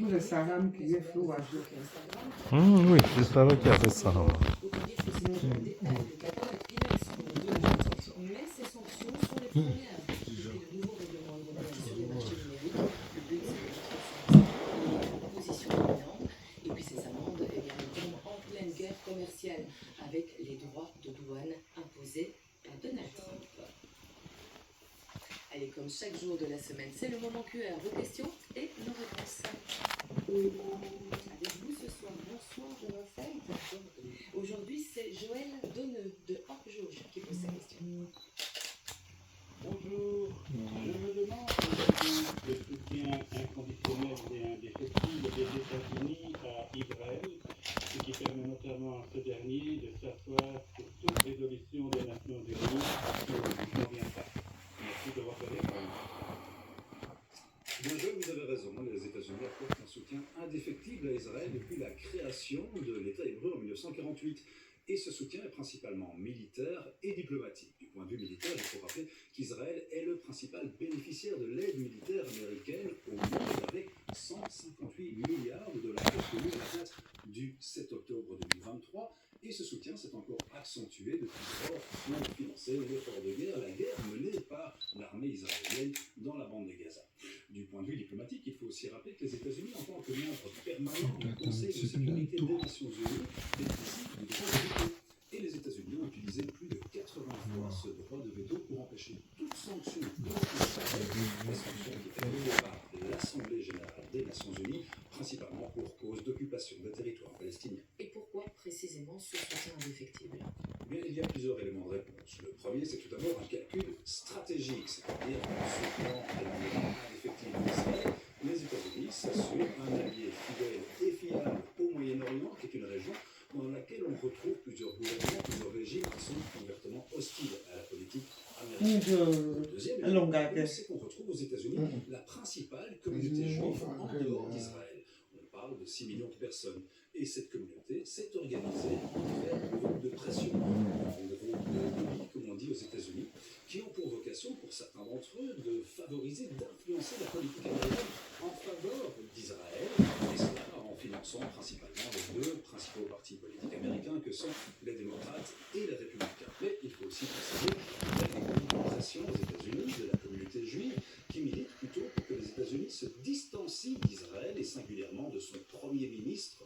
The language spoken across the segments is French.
Ule Salam qui est flou à jouer. Oui, j'espère qu'il y a ça. Mais ces sanctions sont les premières. Depuis le nouveau règlement européen sur les marchés numériques, le but c'est de mettre les positions dominantes. Et puis ces amendes, eh bien, elles tombent en pleine guerre commerciale avec les droits de douane imposés par Donald Trump. Allez, comme chaque jour de la semaine, c'est le moment QR, vos questions et nos réponses. Avec vous ce soir, bonsoir Raphaël. Aujourd'hui, c'est Joël Donneux de Orjauge qui pose sa question. Bonjour, je me demande si le soutien inconditionnel et indéfectible des États-Unis à Israël, ce qui permet notamment à ce dernier de s'asseoir sur toute résolution des Nations Unies, ne convient pas. Merci de votre réponse. Bien sûr, vous avez raison. Les États-Unis apportent un soutien indéfectible à Israël depuis la création de l'État hébreu en 1948. Et ce soutien est principalement militaire et diplomatique. Du point de vue militaire, il faut rappeler qu'Israël est le principal bénéficiaire de l'aide militaire américaine au monde avec 158 milliards de dollars obtenus à la date du 7 octobre 2023. Et ce soutien s'est encore accentué depuis lors pour financer l'effort de guerre, la guerre menée par l'armée israélienne dans la bande de Gaza. Du point de vue diplomatique, il faut aussi rappeler que les États-Unis, en tant que membre permanent du Conseil de sécurité des Nations Unies, bénéficient du droit de veto. Et les États-Unis ont utilisé plus de 80 fois ce droit de veto pour empêcher toute sanction contre Israël, des sanctions qui étaient votées par l'Assemblée générale des Nations Unies, principalement pour cause d'occupation des territoires palestiniens. Et pourquoi précisément ce soutien indéfectible? Bien, il y a plusieurs éléments de réponse. Le premier, c'est tout d'abord un calcul stratégique, c'est-à-dire en soutenant les moyens indéfectibles d'Israël, les États-Unis s'assurent un allié fidèle et fiable au Moyen-Orient, qui est une région dans laquelle on retrouve plusieurs gouvernements, plusieurs régimes qui sont ouvertement hostiles à la politique américaine. Le deuxième élément de réponse, c'est qu'on retrouve aux États-Unis la principale communauté juive en dehors d'Israël. On parle de 6 millions de personnes. Et cette communauté s'est organisée en divers groupes de pression, en groupes de lobby, comme on dit aux États-Unis, qui ont pour vocation, pour certains d'entre eux, de favoriser, d'influencer la politique américaine en faveur d'Israël, et cela en finançant principalement les deux principaux partis politiques américains que sont les démocrates et les républicains. Mais il faut aussi préciser qu'il y a des groupes de pression aux États-Unis, de la communauté juive, qui militent plutôt pour que les États-Unis se distancient d'Israël et singulièrement de son Premier ministre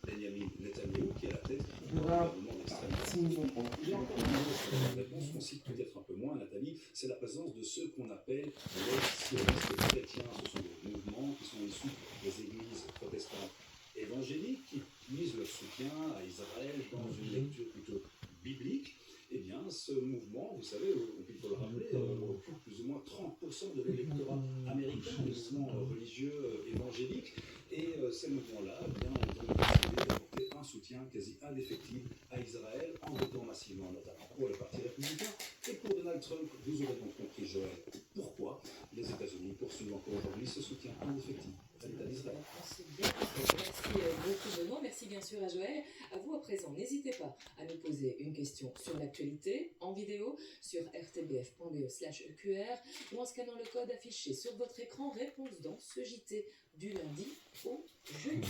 Benjamin Netanyahu, qui est à la tête du gouvernement d'extrême droite. Il y a encore une autre réponse qu'on cite peut-être un peu moins, Nathalie, c'est la présence de ceux qu'on appelle les sionistes chrétiens. Ce sont des mouvements qui sont issus des églises protestantes évangéliques qui puisent leur soutien à Israël dans une lecture plutôt biblique. Eh bien, ce mouvement, vous savez, il faut le rappeler, occupe plus ou moins 30% de l'électorat américain, les mouvements religieux évangéliques. Et ces mouvements-là, eh bien, ont donc décidé d'apporter un soutien quasi indéfectible à Israël en votant massivement, notamment pour le Parti républicain et pour Donald Trump. Vous aurez donc compris, Joël, pourquoi les États-Unis poursuivent encore aujourd'hui ce soutien indéfectible à l'État d'Israël. Merci beaucoup Benoît, merci bien sûr à Joël. À vous à présent, n'hésitez pas à nous poser une question sur l'actualité en vidéo sur rtbf.be/eqr ou en scannant le code affiché sur votre écran. Réponse dans ce JT du lundi au jeudi.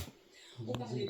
On parlait